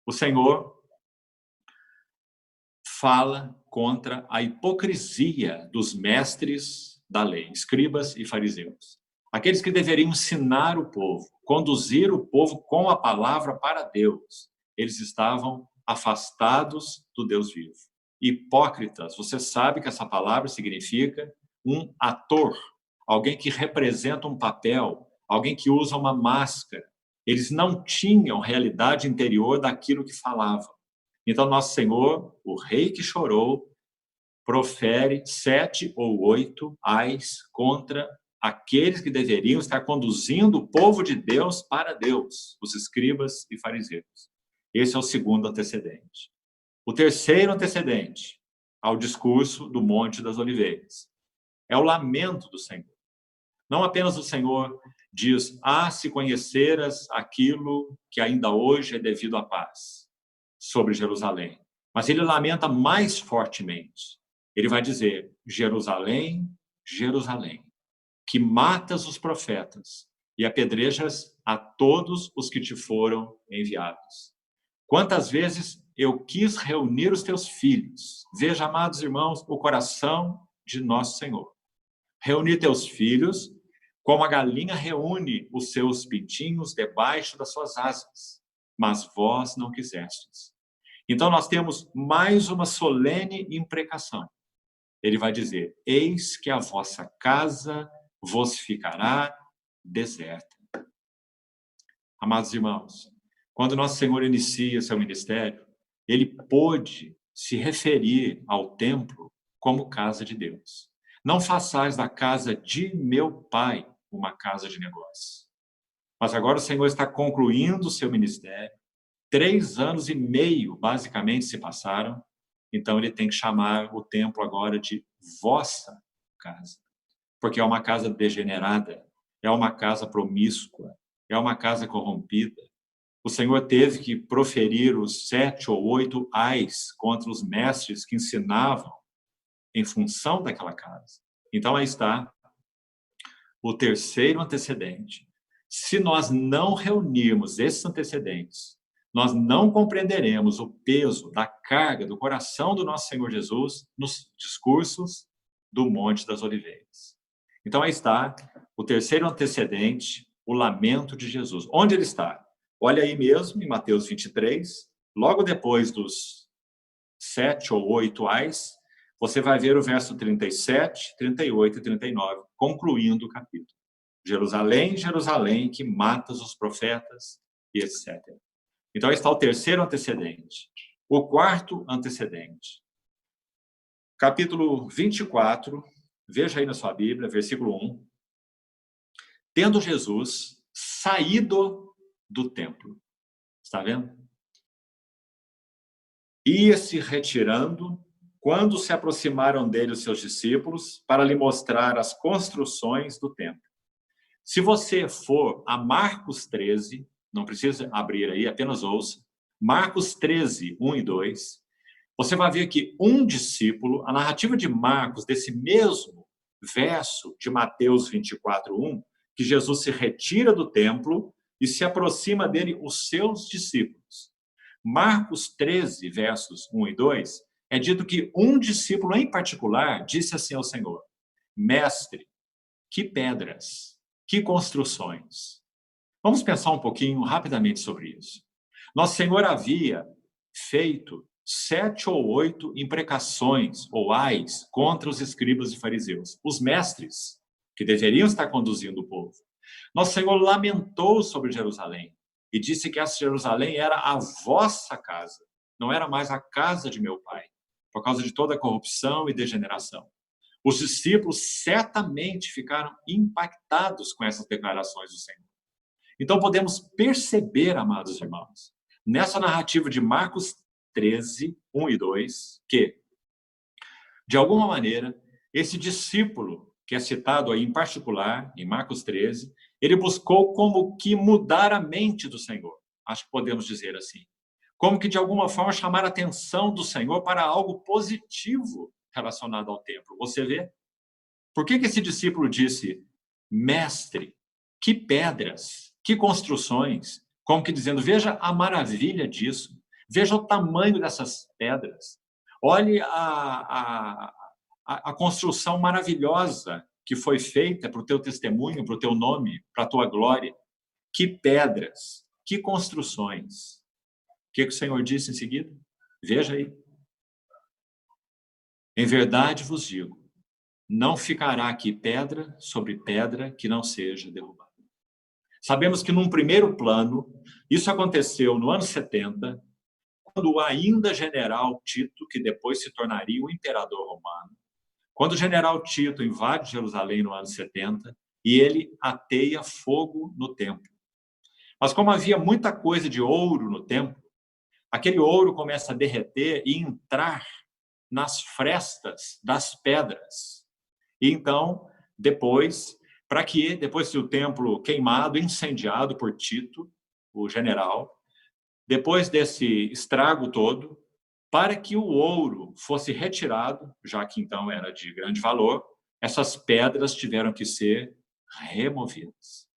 O Senhor fala contra a hipocrisia dos mestres da lei, escribas e fariseus. Aqueles que deveriam ensinar o povo, conduzir o povo com a palavra para Deus. Eles estavam afastados do Deus vivo. Hipócritas, você sabe que essa palavra significa um ator, alguém que representa um papel, alguém que usa uma máscara. Eles não tinham realidade interior daquilo que falavam. Então, nosso Senhor, o rei que chorou, profere 7 ou 8 ais contra aqueles que deveriam estar conduzindo o povo de Deus para Deus, os escribas e fariseus. Esse é o segundo antecedente. O terceiro antecedente ao discurso do Monte das Oliveiras é o lamento do Senhor. Não apenas o Senhor diz, se conheceras aquilo que ainda hoje é devido à paz sobre Jerusalém, mas ele lamenta mais fortemente. Ele vai dizer, Jerusalém, Jerusalém, que matas os profetas e apedrejas a todos os que te foram enviados. Quantas vezes eu quis reunir os teus filhos. Veja, amados irmãos, o coração de nosso Senhor. Reunir teus filhos como a galinha reúne os seus pintinhos debaixo das suas asas, mas vós não quisestes. Então nós temos mais uma solene imprecação. Ele vai dizer, eis que a vossa casa vos ficará deserta. Amados irmãos, quando nosso Senhor inicia seu ministério, ele pôde se referir ao templo como casa de Deus. Não façais da casa de meu pai uma casa de negócio. Mas agora o Senhor está concluindo o seu ministério. 3 anos e meio, basicamente, se passaram. Então, ele tem que chamar o templo agora de vossa casa. Porque é uma casa degenerada, é uma casa promíscua, é uma casa corrompida. O Senhor teve que proferir os 7 ou 8 ais contra os mestres que ensinavam em função daquela casa. Então, aí está o terceiro antecedente. Se nós não reunirmos esses antecedentes, nós não compreenderemos o peso da carga do coração do nosso Senhor Jesus nos discursos do Monte das Oliveiras. Então, aí está o terceiro antecedente, o lamento de Jesus. Onde ele está? Olha aí mesmo, em Mateus 23, logo depois dos 7 ou 8 ais, você vai ver o verso 37, 38 e 39, concluindo o capítulo. Jerusalém, Jerusalém, que matas os profetas, e etc. Então, está o terceiro antecedente. O quarto antecedente. Capítulo 24, veja aí na sua Bíblia, versículo 1. Tendo Jesus saído do templo. Está vendo? Ia se retirando quando se aproximaram dele os seus discípulos para lhe mostrar as construções do templo. Se você for a Marcos 13, não precisa abrir aí, apenas ouça, Marcos 13, 1 e 2, você vai ver que um discípulo, a narrativa de Marcos, desse mesmo verso de Mateus 24, 1, que Jesus se retira do templo e se aproxima dele os seus discípulos. Marcos 13, versos 1 e 2, é dito que um discípulo em particular disse assim ao Senhor, Mestre, que pedras, que construções. Vamos pensar um pouquinho rapidamente sobre isso. Nosso Senhor havia feito 7 ou 8 imprecações, ou ais, contra os escribas e fariseus, os mestres que deveriam estar conduzindo o povo. Nosso Senhor lamentou sobre Jerusalém e disse que essa Jerusalém era a vossa casa, não era mais a casa de meu pai, por causa de toda a corrupção e degeneração. Os discípulos certamente ficaram impactados com essas declarações do Senhor. Então podemos perceber, amados irmãos, nessa narrativa de Marcos 13, 1 e 2, que, de alguma maneira, esse discípulo, que é citado aí em particular, em Marcos 13, ele buscou como que mudar a mente do Senhor, acho que podemos dizer assim. Como que, de alguma forma, chamar a atenção do Senhor para algo positivo relacionado ao templo. Você vê? Por que esse discípulo disse, mestre, que pedras, que construções, como que dizendo, veja a maravilha disso, Veja o tamanho dessas pedras. Olhe a construção maravilhosa que foi feita para o teu testemunho, para o teu nome, para a tua glória. Que pedras, que construções. O que o Senhor disse em seguida? Veja aí. Em verdade vos digo, não ficará aqui pedra sobre pedra que não seja derrubada. Sabemos que, num primeiro plano, isso aconteceu no ano 70, quando o ainda general Tito, que depois se tornaria o imperador romano, quando o general Tito invade Jerusalém no ano 70, e ele ateia fogo no templo. Mas como havia muita coisa de ouro no templo, aquele ouro começa a derreter e entrar nas frestas das pedras. E então, depois que o templo queimado, incendiado por Tito, o general, depois desse estrago todo, para que o ouro fosse retirado, já que então era de grande valor, essas pedras tiveram que ser removidas.